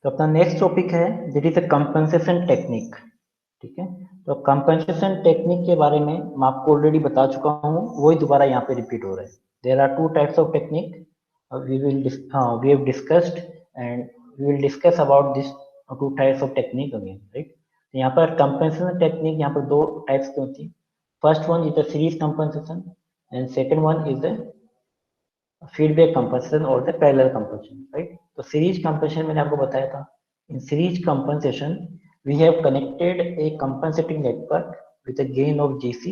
तो अपना next topic है that is a compensation technique. ठीक है, तो कंपनसेशन टेक्निक के बारे में मैं आपको ऑलरेडी बता चुका हूँ, वही दोबारा यहाँ पे रिपीट हो रहा है। There are two types of technique we have discussed and we will discuss about this two types of technique again, right. यहाँ पर कंपनसेशन टेक्निक यहाँ पर दो टाइप्स की होती है। First one is the series compensation and second one is the feedback compensation और the parallel compensation, right. तो सीरीज कंपनसेशन मैंने आपको बताया था। In series compensation we have connected a compensating network with a gain of GC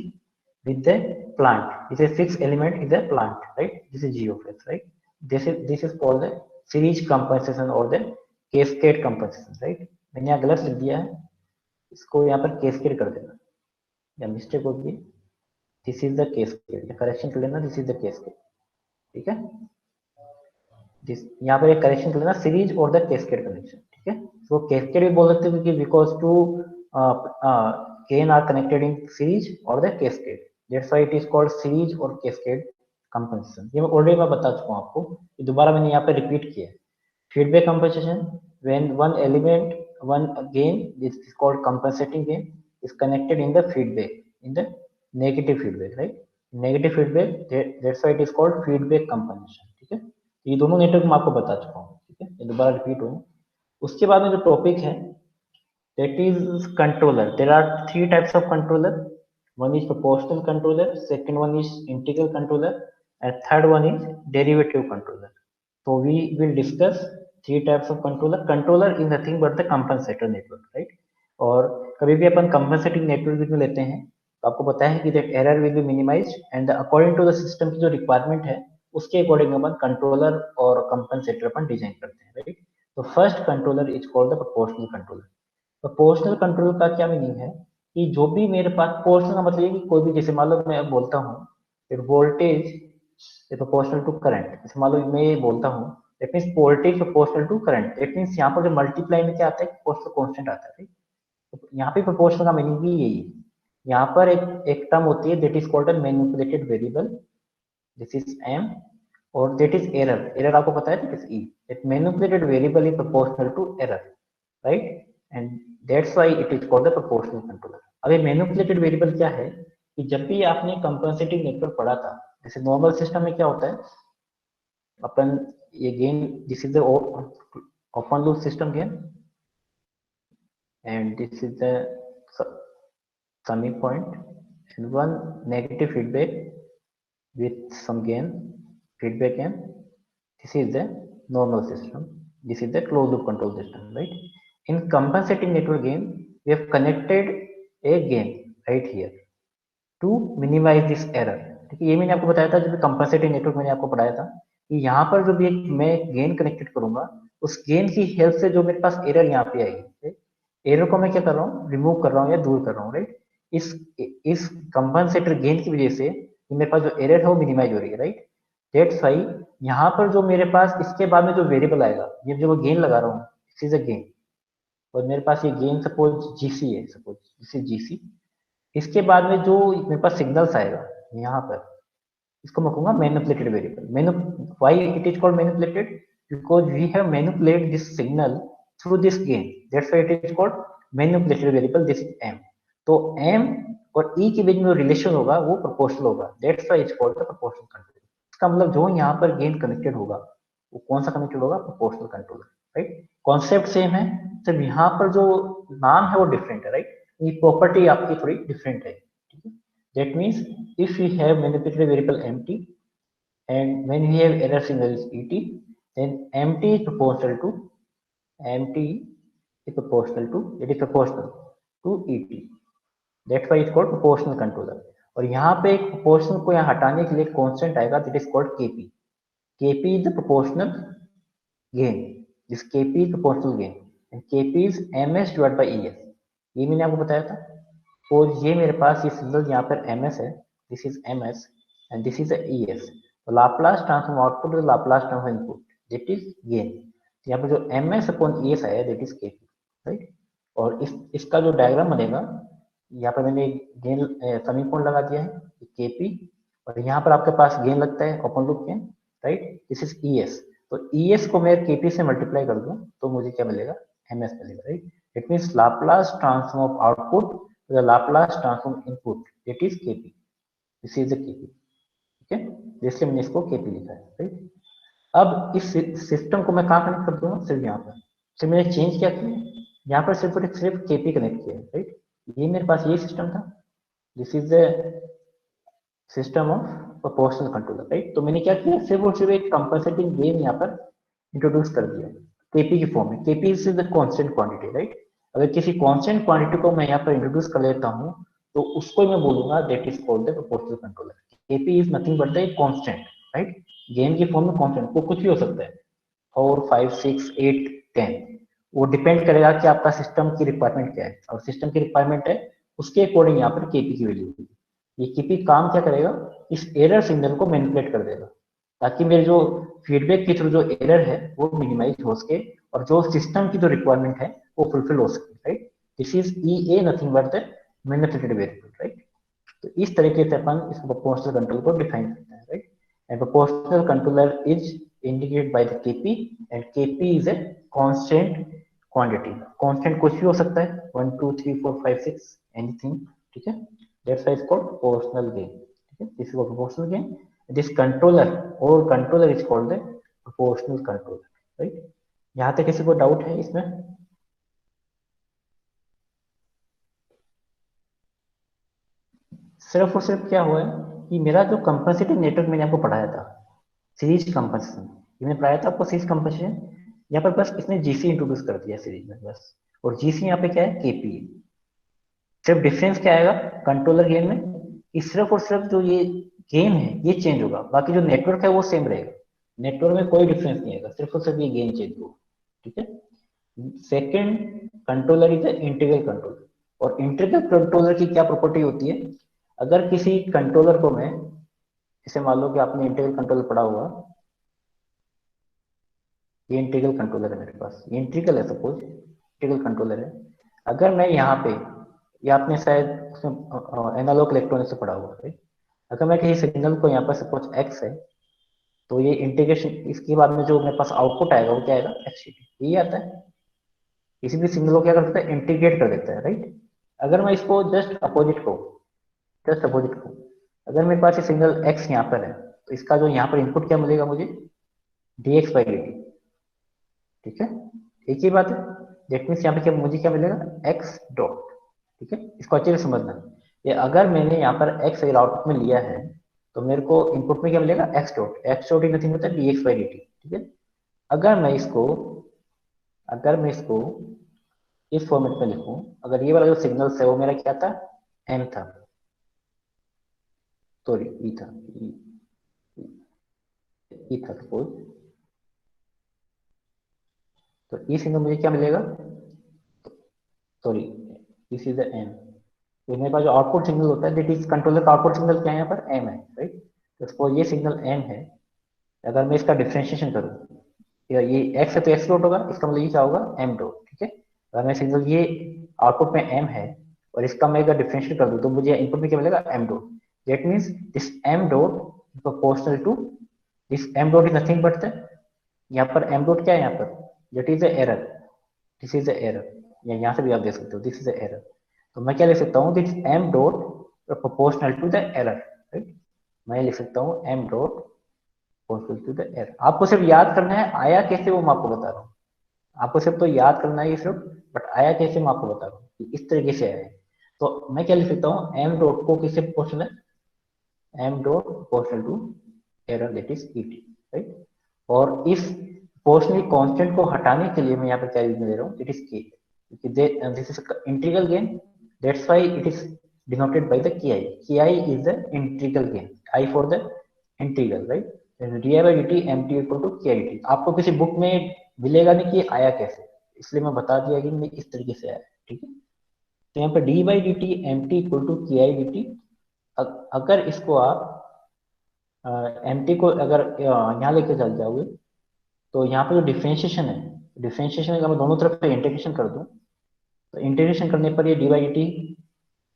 with the plant. This is fixed element is the plant, right? This is G of S, right? This is called the series compensation or the cascade compensation, right? मैंने यहाँ गलत लिख दिया है, इसको यहाँ पर cascade कर देना, या मिस्टेक होगी। This is the cascade, correction कर लेना, this is the cascade, ठीक है। यहाँ पर एक करेक्शन कर लेना, series or the cascade connection, ठीक है। तो कैस्केड भी बोल सकते हैं क्योंकि because two gain are connected in series or the cascade, that's why it is called series or cascade compensation. ये ऑलरेडी मैं बता चुका हूँ आपको, ये दोबारा मैंने यहाँ पे रिपीट किया है। Feedback compensation when one element one gain this is called compensating gain is connected in the feedback, in the negative feedback, right? Negative feedback, that's why it is called feedback compensation, ठीक है। ये दोनों network मैं आपको बता चुका हूँ, ठीक है, ये दोबारा रिपीट हुए। उसके बाद में जो टॉपिक है that is controller. There are three types of controller. One is proportional controller, second one is integral controller, and third one is derivative controller. So we will discuss three types of controller. Controller is nothing but the compensator network, right? और कभी भी अपन compensating network में लेते हैं तो आपको पता है कि that error will be minimized and according to the system की जो requirement है उसके अकॉर्डिंग अपन कंट्रोलर और कंपनसेटर अपन डिजाइन करते हैं, राइट। तो first controller is called the proportional controller. Proportional control का क्या मीनिंग है कि जो भी मेरे पास प्रोपोर्शनल का मतलब है कि कोई भी, जैसे मान लो मैं बोलता हूँ वोल्टेज प्रोपोर्शनल टू करंट, जैसे मान लो मैं ये बोलता हूँ that means voltage proportional to current, that means यहाँ पर जो मल्टीप्लाई में क्या आता है प्रोपोर्शनल कांस्टेंट आता है, तो यहाँ पे प्रोपोर्शनल का मीनिंग भी यही है। यहाँ पर एक टर्म होती है that is called a manipulated variable, this is M, और दैट इज एरर। एरर आपको पता है that is E, that manipulated variable is proportional to error, right, and that's why it is called the proportional controller. अब ये manipulated variable क्या है कि जब भी आपने कंपनसेटिंग नेटवर्क पढ़ा था, जैसे नॉर्मल सिस्टम में क्या होता है अपन ये gain, this is the open loop system gain and this is the summing point and one negative feedback with some gain, feedback gain. This is the normal system, this is the closed loop control system, right? In compensating network gain we have connected a gain right here to minimize this error, ठीक है। ये मैंने आपको बताया था जब compensating network मैंने आपको पढ़ाया था कि यहाँ पर जो भी मैं गेन कनेक्टेड करूंगा उस गेन की हेल्प से जो मेरे पास एरर यहाँ पे आएगी, एरर को मैं क्या कर रहा हूँ रिमूव कर रहा हूँ या दूर कर रहा हूँ, राइट। इस कंपनसेटर गेन की वजह से मेरे पास जो एरर है वो मिनिमाइज हो रही है, राइट। दैट्स व्हाई यहाँ पर जो मेरे पास इसके बाद में जो वेरिएबल आएगा, ये जो मैं गेन लगा रहा हूँ दिस इज अ गेन, और मेरे पास ये गेन सपोज जीसी है, सपोज दिस इज जीसी। इसके बाद में जो मेरे पास सिग्नल्स आएगा यहाँ पर, इसको मैं कहूंगा manipulated variable. Why it is called manipulated, because we have manipulate this signal through this gain, that's why it is called manipulated variable, this is M. तो एम और ई के बीच में जो रिलेशन होगा वो प्रोपोर्शनल होगा, that's why it's called the proportional control. इसका मतलब जो यहाँ पर गेन कनेक्टेड होगा वो कौन सा कनेक्टेड होगा, proportional controller, right. Concept same है, सिर्फ यहाँ पर जो नाम है वो डिफरेंट है, राइट। ये प्रॉपर्टी आपकी थोड़ी डिफरेंट है, ठीक है। That means if we have manipulated variable empty and when we have error signal is et, then empty is proportional to it is proportional to et. That's why it's called proportional controller. और यहाँ पे एक proportional को यहाँ हटाने के लिए constant आएगा that is called kp. kp is the proportional gain. This kp is proportional gain and kp is ms divided by es. ये मैंने आपको बताया था। और ये मेरे पास ये सिग्नल यहाँ पर ms है, this is ms and this is es। तो लाप्लास ट्रांसफॉर्म आउटपुट और Laplace transform input that is gain. यहाँ पर जो ms अपॉन es आया दैट इज kp, राइट। और इसका जो डायग्राम बनेगा, यहाँ पर मैंने गेन समीकरण लगा दिया है kp, और यहाँ पर आपके पास गेन लगता है open loop gain, right, this is es। तो ES को मैं KP से मल्टीप्लाई कर दूं तो मुझे क्या मिलेगा, MS मिलेगा, right. It means Laplace transform of output to the Laplace transform input, it is KP, this is the KP, ठीक है। इसलिए मैंने इसको KP लिखा है, राइट। अब इस सिस्टम को मैं कहाँ कनेक्ट कर दूंगा, सिर्फ यहाँ पर। सिर्फ मैंने चेंज क्या किया, यहाँ पर सिर्फ और सिर्फ KP कनेक्ट किया है, राइट। ये मेरे पास ये सिस्टम था, this is the system of proportional controller, right. तो मैंने क्या किया, सिर्फ और सिर्फ एक कंपनसेटिंग गेन यहाँ पर इंट्रोड्यूस कर दिया केपी की फॉर्म में। KP is the constant quantity, right. अगर किसी कांस्टेंट क्वांटिटी को मैं यहाँ पर इंट्रोड्यूस कर देता हूँ तो उसको मैं बोलूंगा that is called the proportional controller. KP is nothing but the constant, right. Gain की फॉर्म में कांस्टेंट वो कुछ भी हो सकता है, 4 5 6 8 10, वो डिपेंड करेगा कि आपका सिस्टम की रिक्वायरमेंट क्या है, और सिस्टम की रिक्वायरमेंट है उसके अकॉर्डिंग यहाँ पर केपी की वैल्यू होगी। ये केपी काम क्या करेगा, इस एरर सिग्नल को मैनिपुलेट कर देगा ताकि मेरे जो फीडबैक के थ्रू जो एरर है वो मिनिमाइज हो सके और जो सिस्टम की जो रिक्वायरमेंट है वो फुलफिल हो सके, right. This is E A nothing but the manipulated variable, right. तो इस तरीके से अपन इस प्रोपोर्शनल कंट्रोल को डिफाइन करते हैं, right. And proportional controller is indicated by the KP, and KP is a constant quantity. Constant कुछ भी हो सकता है, 1 2 3 4 5 6 एनीथिंग, ठीक है। That's why it's called proportional gain, ठीक है। This is proportional gain, this controller or controller is called the proportional controller, right. यहाँ तक किसी को डाउट है इसमें? सिर्फ और सिर्फ क्या हुआ है कि मेरा जो कंपनसेटिंग नेटवर्क मैंने आपको पढ़ाया था, सीरीज कंपनसेशन, ये मैंने पढ़ाया था आपको सीरीज कंपनसेशन, यहाँ पर बस इसने जीसी इंट्रोड्यूस कर दिया सीरीज में बस। और जीसी यहाँ पे क्या है, केपी है। सिर्फ डिफरेंस क्या आएगा कंट्रोलर गेन में, कि सिर्फ और सिर्फ जो ये गेन है ये चेंज होगा, बाकी जो नेटवर्क है वो सेम रहेगा। नेटवर्क में कोई डिफरेंस नहीं आएगा, सिर्फ और सिर्फ ये गेन चेंज होगा, ठीक है। Second controller is integral controller, और इंटीग्रल कंट्रोलर की क्या प्रॉपर्टी होती है, अगर किसी कंट्रोलर को मैं, जैसे मान लो कि आपने इंटीग्रल कंट्रोलर पढ़ा हुआ, ये इंटीग्रल कंट्रोलर है मेरे पास, ये इंटीग्रल है, सपोज इंटीग्रल कंट्रोलर है। अगर मैं यहाँ पे, ये आपने शायद एनालॉग इलेक्ट्रॉनिक्स से पढ़ा हुआ है, अगर मैं किसी सिग्नल को यहाँ पर सपोज एक्स है, तो ये इंटीग्रेशन, इसके बाद में जो मेरे पास आउटपुट आएगा वो क्या आएगा, एक्स, ये आता है। किसी भी सिग्नल को क्या कर देता है, इंटीग्रेट कर देता है, राइट। अगर मैं इसको जस्ट अपोजिट को, जस्ट अपोजिट को, अगर मेरे पास ये सिग्नल एक्स यहाँ पर है तो इसका जो यहाँ पर इनपुट क्या मिलेगा मुझे, dx बाई dt, ठीक है। एक ही बात है, दैट मीन्स यहाँ पे क्या मुझे क्या मिलेगा, एक्स डॉट, ठीक है। इसको अच्छे से समझना, ये अगर मैंने यहाँ पर एक्स अगर आउटपुट में लिया है तो मेरे को इनपुट में क्या मिलेगा, एक्स डॉट ही नथिंग होता है dx बाई dt, ठीक है। अगर मैं इसको, अगर मैं इसको इस फॉर्मेट में लिखूं, अगर ये वाला जो सिग्नल है वो मेरा क्या था, एम था, सॉरी ई था, ई था सपोज, तो ई सिग्नल मुझे क्या मिलेगा, sorry this is the M. तो मेरे पास जो आउटपुट सिग्नल होता है, दैट इज कंट्रोलर का आउटपुट सिग्नल क्या है, यहाँ पर एम है, राइट। तो सपोज ये सिग्नल एम है, अगर मैं इसका डिफ्रेंशिएशन करूँ, ये एक्स है तो एक्स डॉट होगा, इसका मतलब ये क्या होगा, एम डॉट, ठीक है। अगर मैं सिग्नल ये आउटपुट में एम है और इसका मैं अगर डिफरेंशिएट कर दूं तो मुझे इनपुट में क्या मिलेगा, M dot. That means this M dot proportional to this M dot is nothing but the, यहाँ पर एम डॉट क्या है, यहाँ पर that is the error, this is the error, या यहाँ से भी आप देख सकते हो, दिस इज द एरर। तो मैं क्या लिख सकता हूँ, this M dot proportional to the error, right. मैं लिख सकता हूँ M dot proportional to the error. आपको सिर्फ याद करना है आया कैसे, वो मैं आपको बता रहा हूँ। आपको सिर्फ तो याद करना है ये सिर्फ, बट आया कैसे मैं आपको बता रहा हूँ कि इस तरीके से आया है। तो मैं क्या लिख सकता हूँ, एम डॉट को किससे प्रोपोर्शनल है, M dot proportional to error that is E T, right. और इस प्रोपोर्शनल कांस्टेंट को हटाने के लिए मैं यहाँ पर क्या यूज में ले रहा हूँ, इट इज के, क्योंकि this is integral gain, that's why it is denoted by the ki, ki is the integral gain, i for the integral, right. D by D T M T equal to K I D T, आपको किसी book में मिलेगा नहीं कि ये आया कैसे, इसलिए मैं बता दिया कि मैं इस तरीके से आया, ठीक है। तो यहाँ पे D by D T M T equal to K I D T, अगर इसको आप एम टी को अगर यहाँ लेके चल जाओगे तो यहाँ पे जो डिफ्रेंशिएशन है, डिफ्रेंशिएशन अगर मैं दोनों तरफ पे इंटीग्रेशन कर दूं तो इंटीग्रेशन करने पर ये डी बाई डी टी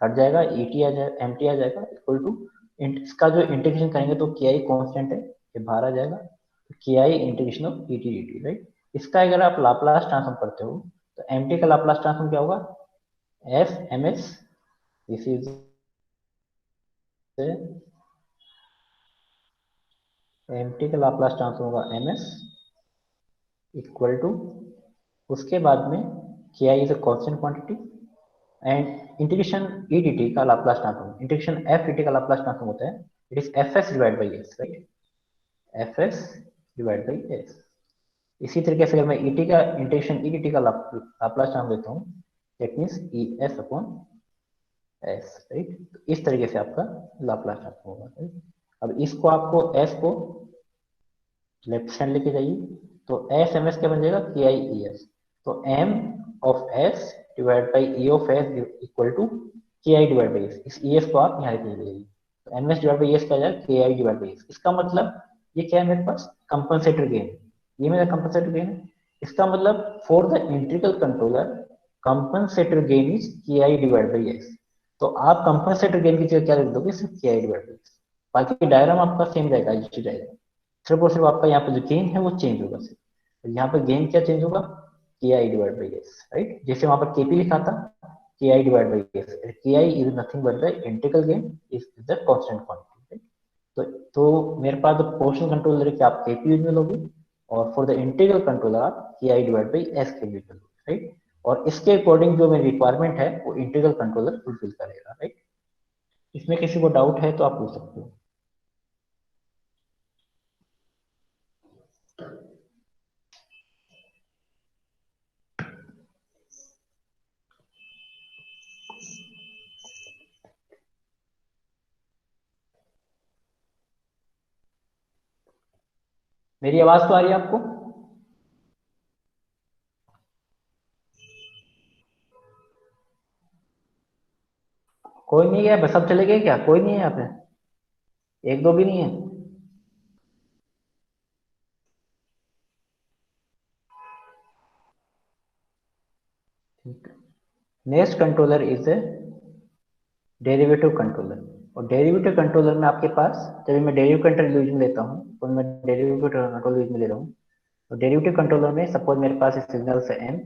हट जाएगा, ई टी आ जाएगा, एम टी आ जाएगा इक्वल टू, इसका जो इंटीग्रेशन करेंगे तो के आई कॉन्स्टेंट है, ये बाहर आ जाएगा, K I integration of E T D T, right. इसका अगर आप लाप्लास ट्रांसफॉर्म करते हो तो एम टी का लाप्लास ट्रांसफॉर्म क्या होगा, F M S, this is M T का लाप्लास ट्रांसफॉर्म होगा एम एस इक्वल टू, उसके बाद में K I is a constant quantity and integration E D T का Laplace transform, integration F D T का Laplace transform होता है, it is F S divide by S, right, F S divide by S. इसी तरीके से अगर मैं ई T का इंटीग्रेशन ई डी टी का लाप्लास ट्रांसफॉर्म लेता हूँ, that means E S upon S, right. तो इस तरीके से आपका लाप्लास ट्रांसफॉर्म होगा, राइट। अब इसको आपको एस को लेफ्ट साइड लेके जाइए, तो एस एम एस क्या बन जाएगा, के आई ई एस। तो M of S divide by E of S equal to K I divide by S. इस ई एस को आप यहाँ लेके जाइए, तो M S divide by S क्या जाएगा, K I divide by S. इसका मतलब ये क्या है मेरे पास, कंपनसेटर गेन, ये मेरा कंपनसेटर गेन है। इसका मतलब for the integral controller compensator gain is के आई डिवाइड बाई एस। तो आप कंपनसेटर गेन की जगह क्या लिख दोगे, सिर्फ के आई डिवाइड बाई एस। बाकी डायग्राम आपका सेम रहेगा, इसी डायग्राम, सिर्फ और सिर्फ आपका यहाँ पे जो गेन है वो चेंज होगा सिर्फ। तो यहाँ पे गेन क्या चेंज होगा, के I divide by S, right. जैसे वहां पर केपी लिखा था, के I divide by S, K I is nothing but the integral gain is the constant quantity, तो मेरे पास जो पोर्शनल कंट्रोलर है कि आप केपी यूज में लोगे, और फॉर द इंटीग्रल कंट्रोलर आप के आई डिवाइड बाई एस के यूज में लोगे, राइट। और इसके अकॉर्डिंग जो मेरी रिक्वायरमेंट है वो इंटीग्रल कंट्रोलर फुलफिल करेगा, राइट। इसमें किसी को डाउट है तो आप पूछ सकते हो। मेरी आवाज तो आ रही है आपको? कोई नहीं है, बस सब चले गए क्या, कोई नहीं है यहाँ पे, एक दो भी नहीं है? Next controller is a derivative controller. और डेरिवेटिव कंट्रोलर में आपके पास, जब मैं डेरिवेटिव कंट्रोल यूज में लेता हूँ, तो मैं डेरिवेटिव कंट्रोल यूज में ले रहा हूँ, तो डेरिवेटिव कंट्रोलर में सपोज मेरे पास सिग्नल है M,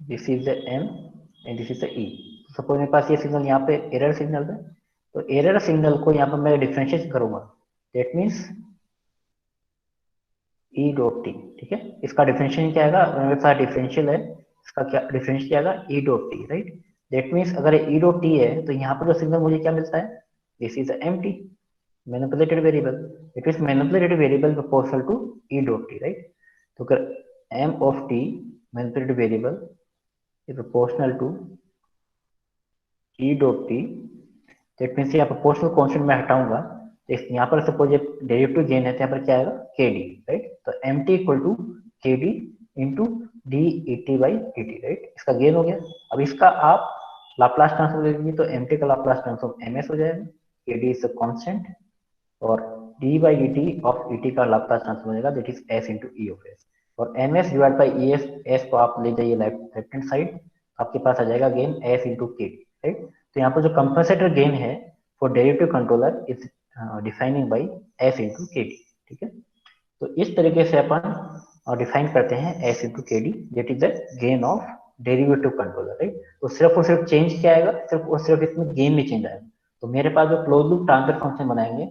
this is the M and this is the E. Suppose मेरे पास ये सिग्नल यहाँ पे एरर सिग्नल है, तो एरर सिग्नल को यहाँ पर मैं डिफरेंशिएट करूंगा, that means E dot T, ठीक है। इसका डिफरेंशियल क्या आएगा, मेरे पास डिफरेंशियल है, इसका क्या डिफरेंशियल क्या आएगा, ई dot T, right. That means अगर ई डॉट टी है तो यहाँ पर जो सिग्नल मुझे क्या मिलता है, this is M T, manipulated variable, it is manipulated variable proportional to E dot T, right. तो अगर M of T manipulated variable is proportional to E dot T, that means यहाँ प्रोपोर्शनल कांस्टेंट मैं हटाऊंगा, तो यहाँ पर suppose ये derivative gain है तो यहाँ पर क्या आएगा, के डी, राइट। तो एम टी इक्वल टू के D into D E T by D T, right. इसका गेन हो गया। अब इसका आप लाप्लास ट्रांसफॉर्म ले लीजिए, तो एम टी का लाप्लास ट्रांसफॉर्म एम एस हो जाएगा, के डी इज कॉन्स्टेंट, और D by D T of E T का लाप्लास ट्रांसफॉर्म हो जाएगा, that is S into E of S. और M S divide by E S, S को आप ले जाइए लेफ्ट हैंड साइड, आपके पास आ जाएगा गेन एस इंटू के, राइट। तो यहाँ पर जो कंपनसेटर गेन है for derivative controller is defining by S into के डी, ठीक है। तो इस तरीके से अपन डिफाइन करते हैं एस इंटू के D, that is the gain of derivative controller, right. तो सिर्फ और सिर्फ चेंज क्या आएगा, सिर्फ और सिर्फ इसमें गेन में चेंज आएगा। तो मेरे पास जो क्लोज लूप ट्रांसफर फंक्शन बनाएंगे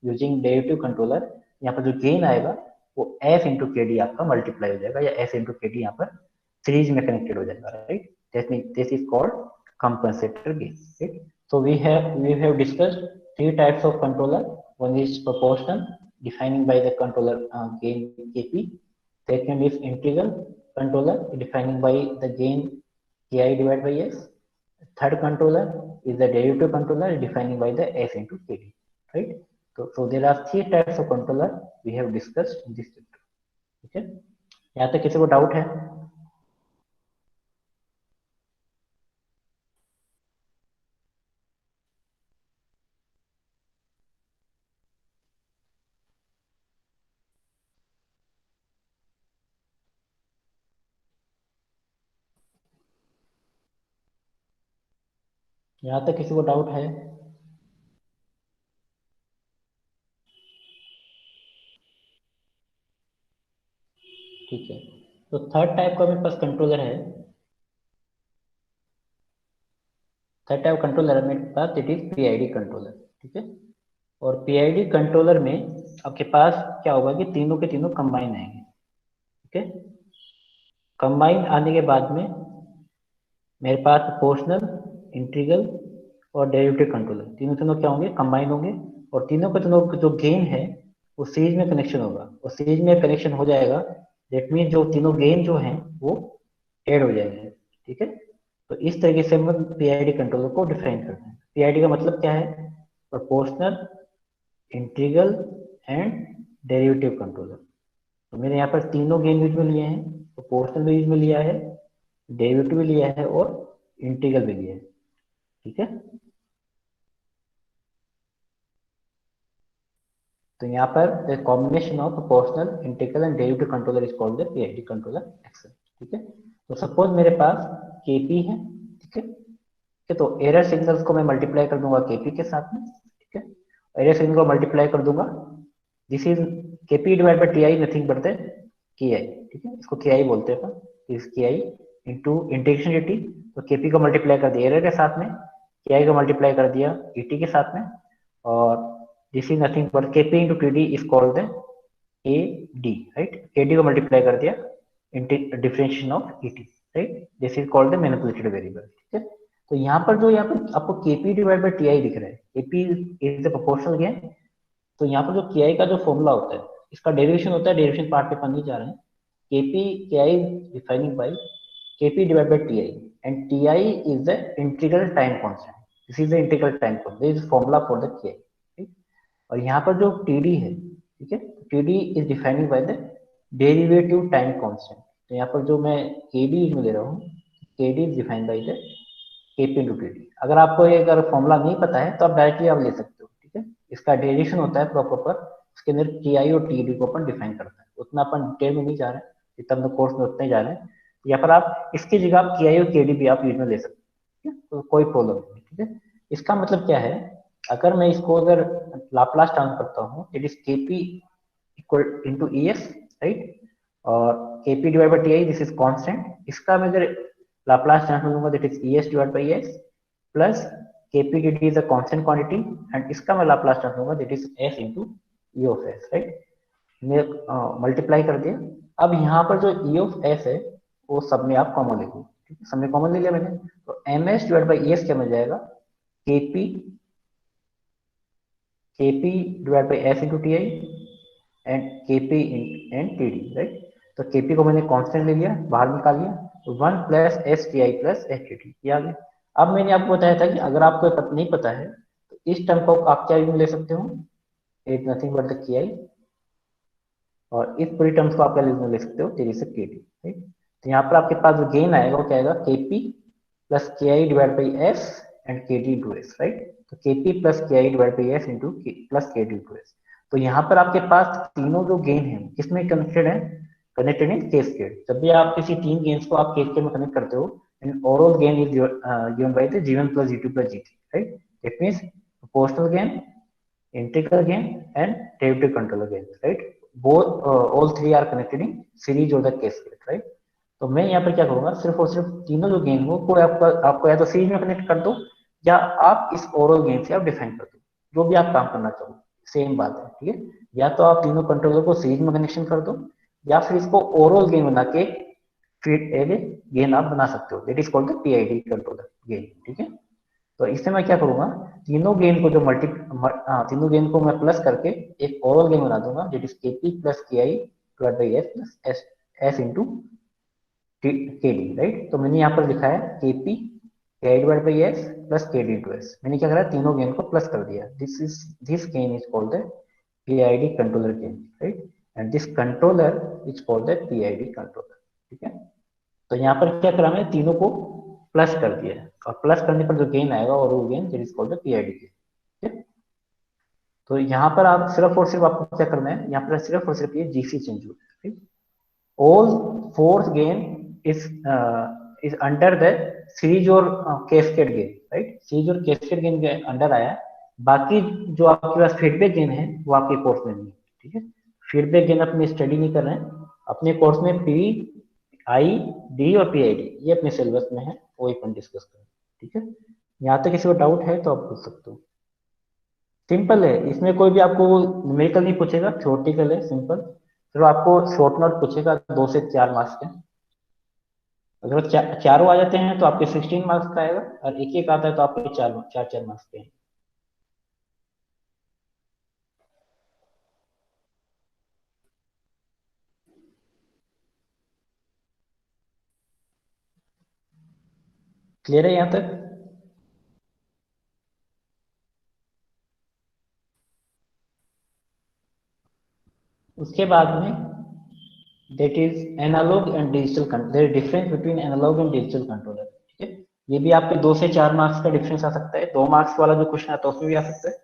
यूजिंग डेरिवेटिव कंट्रोलर, यहाँ पर जो गेन आएगा वो एफ इंटू के डी आपका मल्टीप्लाई हो जाएगा, या एस इंटू के डी यहाँ पर सीरीज में कनेक्टेड हो जाएगा, right. This is called compensator gain, right. So we have discussed three types of controller. One is proportional, defining by the controller gain KP. Second is integral controller, defining by the gain KI divided by S. Third controller is the derivative controller, defining by the S into KD. Right? So there are three types of controller we have discussed in this chapter. ठीक है? यहाँ तक किसी को doubt है? यहाँ तक किसी को डाउट है? ठीक है। तो थर्ड टाइप का मेरे पास कंट्रोलर है, थर्ड टाइप कंट्रोलर है मेरे पास, इट इज पीआईडी कंट्रोलर। ठीक है। और पीआईडी कंट्रोलर में आपके पास क्या होगा कि तीनों के तीनों कंबाइन आएंगे। ठीक है। कंबाइन आने के बाद में मेरे पास प्रोपोर्शनल, इंटीग्रल और डेरिवेटिव कंट्रोलर, तीनों तीनों क्या होंगे, कंबाइन होंगे। और तीनों के तीनों जो गेन है वो सीरीज में कनेक्शन होगा, और सीरीज में कनेक्शन हो जाएगा, दैट मीन जो तीनों गेन जो हैं वो ऐड हो जाएंगे। ठीक है। तो इस तरीके से हम पीआईडी कंट्रोलर को डिफाइन करते हैं। पीआईडी का मतलब क्या है, proportional, integral and derivative controller. तो मैंने यहाँ पर तीनों गेन यूज में लिए हैं, प्रोपोर्शनल भी यूज में लिया है, डेरिवेटिव भी लिया है और इंटीग्रल भी लिया है। ठीक है। तो यहाँ पर combination of proportional, integral and derivative controller is called the PID controller action. ठीक है। तो सपोज मेरे पास केपी है। ठीक है। ठीक है। तो एरर सिग्नल्स को मैं मल्टीप्लाई कर दूंगा केपी के साथ में। ठीक है। एरर सिग्नल को मल्टीप्लाई कर दूंगा, this is KP divide by T I, nothing but the K आई। ठीक है। इसको के आई बोलते हैं अपन, इस के आई इंटू इंटीग्रेशन टी। तो केपी को मल्टीप्लाई कर दिया एरर के साथ में, के आई को मल्टीप्लाई कर दिया ईटी के साथ में, और this is nothing but KP into T D is called the A D, right. A D को मल्टीप्लाई कर दिया differentiation of E T, right. This is called the manipulated variable. ठीक है। तो यहाँ पर जो यहाँ पर आपको केपी डिवाइड बाई टी आई दिख रहा है, KP is the proportional gain. तो यहाँ पर जो के आई का जो फॉर्मूला होता है, इसका डेरिवेशन होता है, डेरिवेशन पार्ट पे अपन नहीं जा रहे हैं। KP K I defining by KP divide by T I, and T I is the integral time constant. This is the integral time constant, this is formula for the K I. और यहाँ पर जो T D है, ठीक है, T D is defining by the derivative time constant. तो यहाँ पर जो मैं के डी में ले रहा हूँ, के D is defined by the KP into T D. अगर आपको ये अगर फॉर्मूला नहीं पता है तो आप डायरेक्टली आप ले सकते हो। ठीक है। इसका डेरिवेशन होता है प्रॉपर, उसके अंदर टी आई और टी डी को अपन डिफाइन करता है। उतना अपन डिटेल में नहीं जा रहे हैं, जितना हम कोर्स में उतने ही जा रहे हैं। यहाँ पर आप इसकी जगह आप के आई और के डी भी आप यूज में ले सकते हो। ठीक है। तो कोई प्रॉब्लम नहीं। ठीक है। इसका मतलब क्या है, अगर मैं इसको अगर लाप्लास ट्रांसफर करता हूँ, it is KP equal into E S, right. और KP divide by T I, this is constant. इसका मैं अगर लाप्लास ट्रांसफॉर्म लूंगा, that is E S divide by S plus KP D D is a constant quantity, and इसका मैं Laplace transform लूंगा, that is S into E of S, right. मैं multiply कर दिया। अब यहाँ पर जो ई ऑफ एस है वो सब में आप कॉमन ले लीजिए। ठीक है। सब में कॉमन ले लिया मैंने, तो M S divide by E S क्या मिल जाएगा, K P K P divide by S into T I and K P and T D, right. तो केपी को मैंने कांस्टेंट ले लिया, बाहर निकाल लिया, तो 1 plus S T I plus S T T, ये आ गया। अब मैंने आपको बताया था कि अगर आपको नहीं पता है तो इस टर्म को आप क्या यूज में ले सकते हो, it nothing but the K I, और इस पूरी टर्म्स को आप क्या यूज में ले सकते हो, तेरी से के टी, राइट। तो यहाँ पर आपके पास जो गेन आएगा वो क्या आएगा, केपी प्लस के I divide by S and के डी इंटू एस, राइट। तो केपी प्लस के I divide by S into plus के डी इंटू एस। तो यहाँ पर आपके पास तीनों जो गेन है किसमें कनेक्टेड है, कनेक्टेड इन कैस्केड। जब भी आप किसी तीन गेन्स को आप कैस्केड में कनेक्ट करते हो, and overall gain is given by the G1 plus G2 plus G3, right. It means proportional gain, integral gain and derivative controller gain, right? Both all three are connected in series or the cascade, right? तो मैं यहाँ पर क्या करूंगा, सिर्फ और सिर्फ तीनों जो गेन हो को आपको या तो सीरीज में कनेक्ट कर दो, या आप इस ओवरऑल गेन से आप डिफाइन कर दो, जो भी आप काम करना चाहो, सेम बात है। ठीक है। या तो आप तीनों कंट्रोलर को सीरीज में कनेक्शन कर दो, या फिर इसको ओवरऑल गेन बना के फिर गेन आप बना सकते हो, that is called the PID controller gain. ठीक है। तो इससे मैं क्या करूंगा, तीनों गेन को जो तीनों गेन को मैं प्लस करके एक ओवरऑल गेन बना दूंगा, दैट इज केपी प्लस के I divide by S plus S S into के डी, राइट। तो मैंने यहाँ पर लिखा है KP K I divide by S plus के डी इंटू एस। मैंने क्या करा, तीनों गेन को प्लस कर दिया, this gain is called the PID controller gain, right. And this controller is called the PID controller. ठीक है। तो यहाँ पर क्या करा, मैं तीनों को प्लस कर दिया है, और प्लस करने पर जो गेन आएगा और वो gain that is called the PID gain. ठीक है। तो यहाँ पर आप सिर्फ और सिर्फ आपको क्या करना है, यहाँ पर सिर्फ और सिर्फ ये जीसी चेंज हुआ है, ठीक। All fourth gain is under the series or cascade gain, right. Series or cascade gain के अंडर आया है। बाकी जो आपके पास फीडबैक गेन है वो आपके कोर्स में नहीं है। ठीक है। फीडबैक गेन अपनी स्टडी नहीं कर रहे हैं, अपने कोर्स में पी, आई, डी और पीआईडी ये अपने सिलेबस में है, वो अपन डिस्कस करें। ठीक है, यहाँ तक किसी को डाउट है तो आप पूछ सकते हो। सिंपल है, इसमें कोई भी आपको न्यूमेरिकल नहीं पूछेगा, थ्योरेटिकल है, सिंपल। चलो आपको शॉर्ट नोट पूछेगा 2 से 4 मार्क्स के। अगर चारों आ जाते हैं तो आपके 16 मार्क्स का आएगा, और एक एक आता है तो आपके 4 4 मार्क्स के हैं। क्लियर है यहाँ तक? उसके बाद में that is analog and digital there is difference between analog and digital controller। ठीक है, ये भी आपके 2 से 4 मार्क्स का डिफरेंस आ सकता है। 2 मार्क्स वाला जो क्वेश्चन आता है उसमें भी आ सकता है,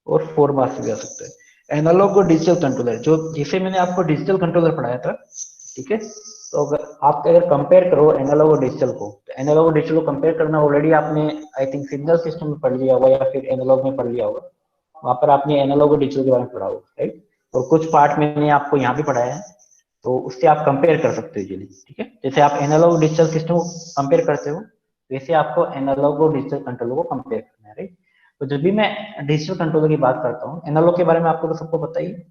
और 4 मार्क्स भी आ सकता है। एनालॉग और डिजिटल कंट्रोलर, जो जिसे मैंने आपको डिजिटल कंट्रोलर पढ़ाया था, ठीक है, तो अगर आप अगर कंपेयर करो एनालॉग और डिजिटल को, तो एनालॉग और डिजिटल को कंपेयर करना ऑलरेडी आपने आई थिंक सिग्नल सिस्टम में पढ़ लिया होगा, या फिर एनालॉग में पढ़ लिया होगा। वहां पर आपने एनालॉग और डिजिटल के बारे में पढ़ा होगा, राइट। और कुछ पार्ट मैंने आपको यहाँ भी पढ़ाया है, तो उससे आप कंपेयर कर सकते हो इजीली। ठीक है, जैसे आप एनालॉग डिजिटल सिस्टम को कंपेयर करते हो, वैसे आपको एनालॉग और डिजिटल कंट्रोलर को कंपेयर करना है, राइट। तो जब भी मैं डिजिटल कंट्रोलर की बात करता हूँ, एनालॉग के बारे में आपको तो सबको पता ही है,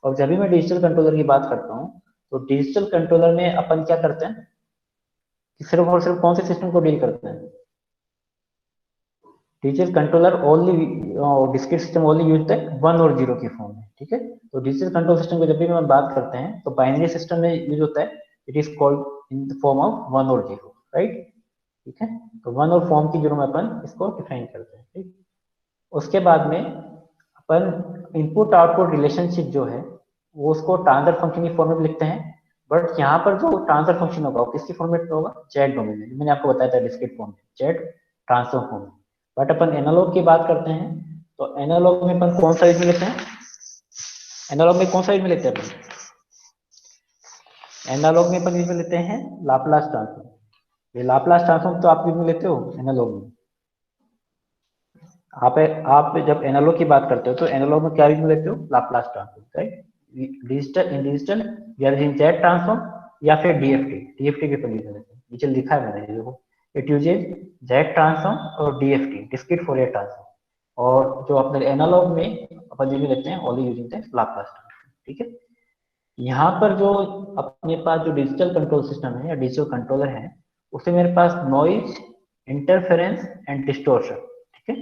और जब भी मैं डिजिटल कंट्रोलर की बात करता हूँ, तो डिजिटल कंट्रोलर में अपन क्या करते हैं कि सिर्फ और सिर्फ कौन से सिस्टम को डील करते हैं? Digital controller only discrete system only use है 1 और 0 के फॉर्म में। ठीक है, तो डिजिटल कंट्रोल सिस्टम को जब भी हम बात करते हैं तो बाइनरी सिस्टम में यूज होता है, it is called in the form of 1 और 0, राइट। ठीक है, तो 1 और फॉर्म की जरूर में अपन इसको डिफाइन करते हैं, ठीक। उसके बाद में अपन इनपुट आउटपुट रिलेशनशिप जो है वो उसको ट्रांसफर फंक्शन की फॉर्म में लिखते हैं। बट यहाँ पर जो ट्रांसफर फंक्शन होगा वो किसकी फॉर्मेट में होगा? जेड डोमेन में, मैंने आपको बताया था डिस्क्रीट फॉर्म में, जेड ट्रांसफर फॉर्म में। बट अपन एनालॉग की बात करते हैं, तो एनालॉग में अपन कौन सा यूज में लेते हैं? एनालॉग में कौन सा यूज में लेते हैं अपन? एनालॉग में अपन यूज में लेते हैं लाप्लास ट्रांसफॉर्म। ये लाप्लास ट्रांसफॉर्म तो आप यूज में लेते हो एनालॉग में। आप जब एनालॉग की बात करते हो तो एनालॉग में क्या यूज में लेते हो? Laplace transform, right. डिजिटल या जेड ट्रांसफॉर्म या फिर डीएफटी, डीएफटी के ऊपर यूज लेते हैं, नीचे लिखा है मैंने देखो, इट यूजेज जेड ट्रांसफॉर्म और डीएफटी, डिस्क्रीट फोरियर ट्रांसफॉर्म। और जो अपने एनालॉग में अपन यूज लेते हैं only using the Laplace transform. ठीक है, यहाँ पर जो अपने पास जो डिजिटल कंट्रोल सिस्टम है या डिजिटल कंट्रोलर है, उससे मेरे पास नॉइज, इंटरफेरेंस एंड डिस्टोर्शन, ठीक है,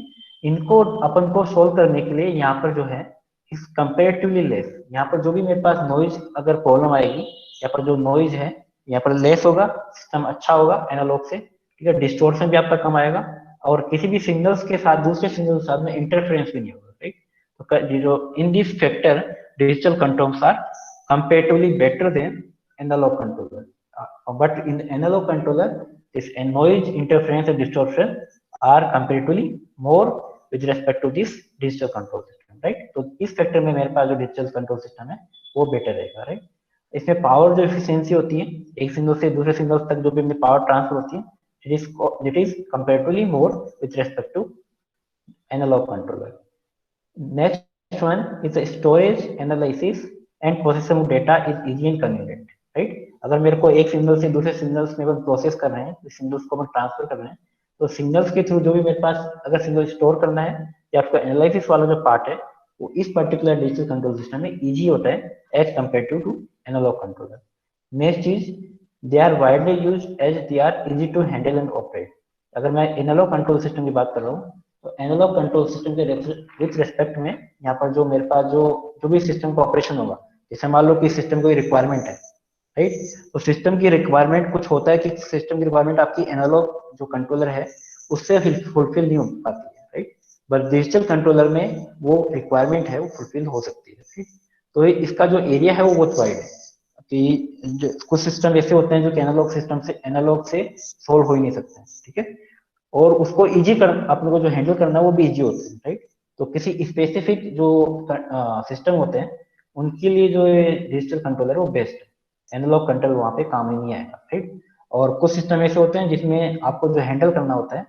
इनको अपन को सोल्व करने के लिए यहाँ पर जो है इस कंपेरेटिवली लेस, यहाँ पर जो भी मेरे पास नॉइज अगर प्रॉब्लम आएगी, यहाँ पर जो नॉइज है यहाँ पर लेस होगा, सिस्टम अच्छा होगा एनालॉग से। ठीक है, डिस्टोर्शन भी आपका कम आएगा, और किसी भी सिग्नल्स के साथ दूसरे सिग्नल के साथ में इंटरफेरेंस भी नहीं होगा, राइट। तो जो in this factor digital controls are comparatively better than analog controller. But in analog controller, this noise, interference and distortion are comparatively more with respect to this digital control system, right? तो इस factor में मेरे पास जो digital control system है वो better रहेगा, right. इसमें पावर जो एफिशिएंसी होती है, एक सिग्नल से दूसरे सिग्नल तक जो भी पावर ट्रांसफर होती है, it is comparatively more with respect to analogue controller. Next one is the storage, analysis and processing of data is easy and convenient, right? अगर मेरे को एक सिग्नल से दूसरे सिग्नल्स में प्रोसेस कर रहे हैं, सिग्नल्स को हम ट्रांसफर कर रहे हैं, तो सिग्नल्स के थ्रू जो भी मेरे पास अगर सिग्नल स्टोर करना है या आपका एनालिसिस वाला जो पार्ट है, वो इस पर्टिकुलर डिजिटल कंट्रोल सिस्टम में इजी होता है as compare to analogue controller. Next चीज, they are widely use as they are easy to handle and operate. अगर मैं एनालॉग कंट्रोल सिस्टम की बात कर रहा हूँ, तो एनालॉग कंट्रोल सिस्टम के विथ रेस्पेक्ट में यहाँ पर जो मेरे पास जो जो भी सिस्टम का ऑपरेशन होगा, जैसे मान लो कि सिस्टम की रिक्वायरमेंट है, राइट, तो सिस्टम की रिक्वायरमेंट कुछ होता है कि सिस्टम की रिक्वायरमेंट आपकी एनालॉग जो कंट्रोलर है उससे फुलफिल नहीं हो पाती है, राइट। बट डिजिटल कंट्रोलर में वो रिक्वायरमेंट है वो फुलफिल हो सकती है, ठीक। तो इसका जो एरिया है वो बहुत वाइड है कि कुछ सिस्टम ऐसे होते हैं जो कि एनालॉग से सोल्व हो ही नहीं सकते हैं, ठीक है, और उसको इजी कर अपने को जो हैंडल करना है वो भी इजी होता है, राइट। तो किसी स्पेसिफिक जो सिस्टम होते हैं उनके लिए जो डिजिटल कंट्रोलर है वो बेस्ट है, एनालॉग कंट्रोल वहां पे काम ही नहीं आएगा, राइट। और कुछ सिस्टम ऐसे होते हैं जिसमें आपको जो हैंडल करना होता है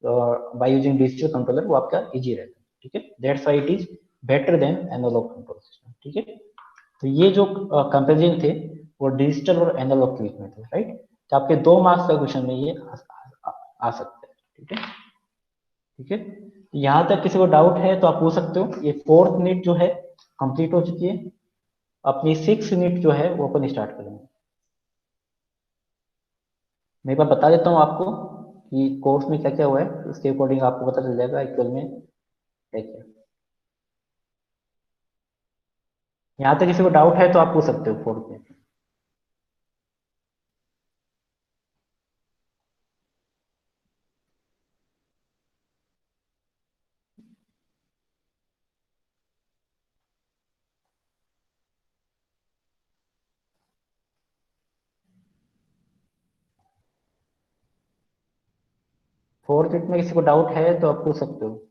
बाय यूजिंग डिजिटल कंट्रोलर वो आपका इजी रहता है, ठीक है, that's why it is better than analogue control system, ठीक है। तो ये जो कंपेरिजन थे और डिजिटल और एनालॉग क्विक मेथड, राइट। तो आपके 2 मार्क्स का क्वेश्चन में ये आ सकता है, ठीक है। ठीक है, यहाँ तक किसी को डाउट है तो आप पूछ सकते हो। ये 4th यूनिट जो है कंप्लीट हो चुकी है, अपनी 6th यूनिट जो है वो अपन स्टार्ट करेंगे। मैं एक बार बता देता हूँ आपको कि कोर्स में क्या क्या हुआ है, उसके अकॉर्डिंग आपको पता चल जाएगा एक्चुअल में है क्या। यहाँ तक किसी को डाउट है तो आप पूछ सकते हो 4th में। 4th यूनिट में किसी को डाउट है तो आप पूछ सकते हो।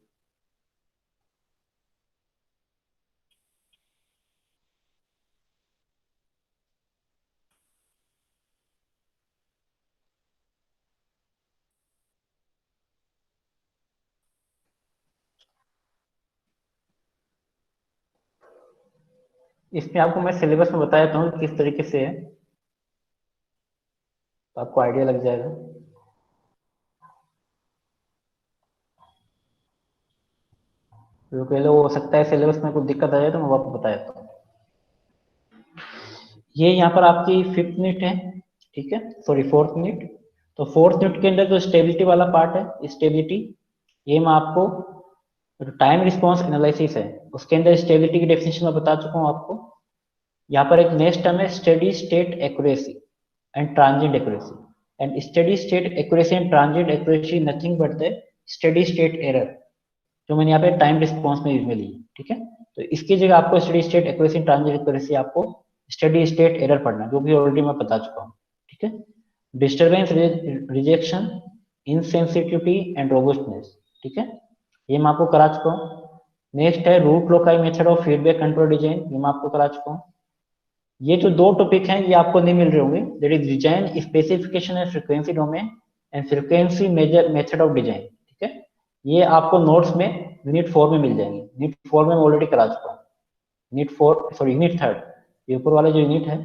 इसमें आपको मैं सिलेबस में बता देता हूँ किस तरीके से है, तो आपको आइडिया लग जाएगा। जो कह लो, हो सकता है सिलेबस में कुछ दिक्कत आ जाए तो मैं आपको बता देता हूँ। ये यहाँ पर आपकी 5th यूनिट है, ठीक है, सॉरी 4th यूनिट। तो 4th यूनिट के अंदर जो स्टेबिलिटी वाला पार्ट है, स्टेबिलिटी, ये मैं आपको टाइम रिस्पॉन्स एनालिसिस है, उसके अंदर स्टेबिलिटी की डेफिनेशन मैं बता चुका हूँ आपको। यहाँ पर एक नेक्स्ट टर्म है steady state accuracy and transient accuracy. And steady state accuracy and transient accuracy nothing but the steady state error, जो मैंने यहाँ पे टाइम रिस्पॉन्स में यूज में ली है, ठीक है। तो इसकी जगह आपको steady state accuracy transient accuracy आपको स्टेडी स्टेट एरर पढ़ना है, जो कि ऑलरेडी मैं बता चुका हूँ, ठीक है। Disturbance, rejection, insensitivity and robustness, ठीक है, ये मैं आपको करा चुका हूँ। नेक्स्ट है root locus method of feedback control design, ये मैं आपको करा चुका हूँ। ये जो 2 टॉपिक हैं ये आपको नहीं मिल रहे होंगे, that is design specification and frequency domain and frequency measure method of design, ठीक है। ये आपको नोट्स में यूनिट 4 में मिल जाएंगे। यूनिट 4 में मैं ऑलरेडी करा चुका हूँ। यूनिट 4 सॉरी यूनिट 3, ये ऊपर वाला जो यूनिट है,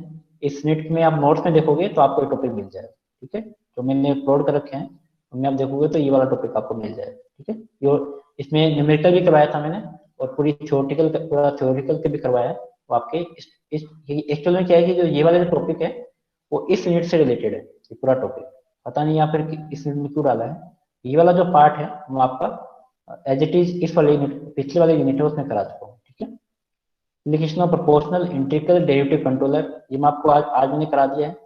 इस यूनिट में आप नोट्स में देखोगे तो आपको ये टॉपिक मिल जाएगा, ठीक है। तो मैंने अपलोड कर रखे हैं, उनमें आप देखोगे तो ये वाला टॉपिक आपको मिल जाएगा, ठीक है। जो इसमें न्यूमेरिकल भी करवाया था मैंने, और पूरी थ्योरेटिकल पूरा थ्योरेटिकल के भी करवाया है। वो आपके इस एक्चुअल में क्या है कि जो ये वाला जो टॉपिक है वो इस यूनिट से रिलेटेड है, ये पूरा टॉपिक। पता नहीं यहाँ पर इस यूनिट में क्यों डाला है। ये वाला जो पार्ट है वो आपका एज इट इज इस वाले यूनिट, पिछले वाले यूनिट है उसमें करा चुका हूँ, ठीक है। Application of proportional integral derivative controller, ये मैं आपको आज मैंने करा दिया है।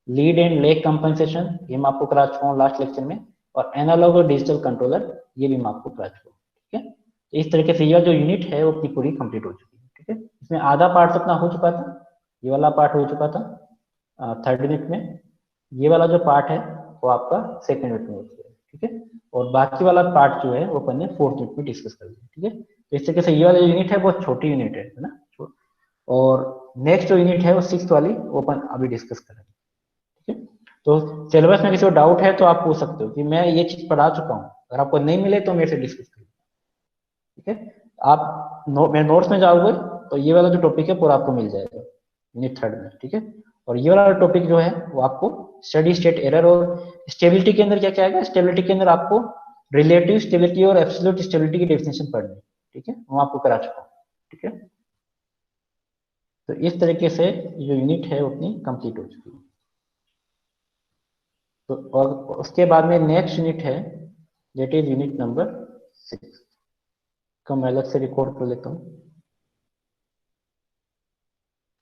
लीड एंड लेग कंपनसेशन, ये मैं आपको करा चुका हूँ लास्ट लेक्चर में। और एनालॉग और डिजिटल कंट्रोलर, ये भी मैं आपको करा चुका हूँ, ठीक है। तो इस तरीके से यह जो यूनिट है वो अपनी पूरी कंप्लीट हो चुकी है, ठीक है। इसमें आधा पार्ट तो अपना हो चुका था, ये वाला पार्ट हो चुका था 3rd यूनिट में। ये वाला जो पार्ट है वो आपका 2nd यूनिट में हो चुका है, ठीक है। और बाकी वाला पार्ट जो है वो अपन ने 4th यूनिट में डिस्कस कर लिया, ठीक है। तो इस तरीके से ये वाला यूनिट है वो छोटी यूनिट है ना। और नेक्स्ट जो यूनिट है वो 6th वाली, वो अपन अभी डिस्कस करेंगे, ठीक है। तो सिलेबस में किसी को डाउट है तो आप पूछ सकते हो कि मैं ये चीज पढ़ा चुका हूँ, अगर आपको नहीं मिले तो मेरे से डिस्कस करिए, ठीक है। आप मेरे नोट्स में जाओगे तो ये वाला जो टॉपिक है पूरा आपको मिल जाएगा यूनिट 3rd में, ठीक है। और ये वाला टॉपिक जो है वो आपको स्टेडी स्टेट एरर और स्टेबिलिटी के अंदर क्या क्या आएगा, स्टेबिलिटी के अंदर आपको रिलेटिव स्टेबिलिटी और एब्सोल्यूट स्टेबिलिटी की डेफिनेशन पढ़नी है, ठीक है, वो आपको करा चुका हूँ, ठीक है। तो इस तरीके से जो यूनिट है वो अपनी कंप्लीट हो चुकी है। तो और उसके बाद में नेक्स्ट यूनिट है, दैट इज यूनिट नंबर 6 का मैं अलग से रिकॉर्ड कर लेता हूँ।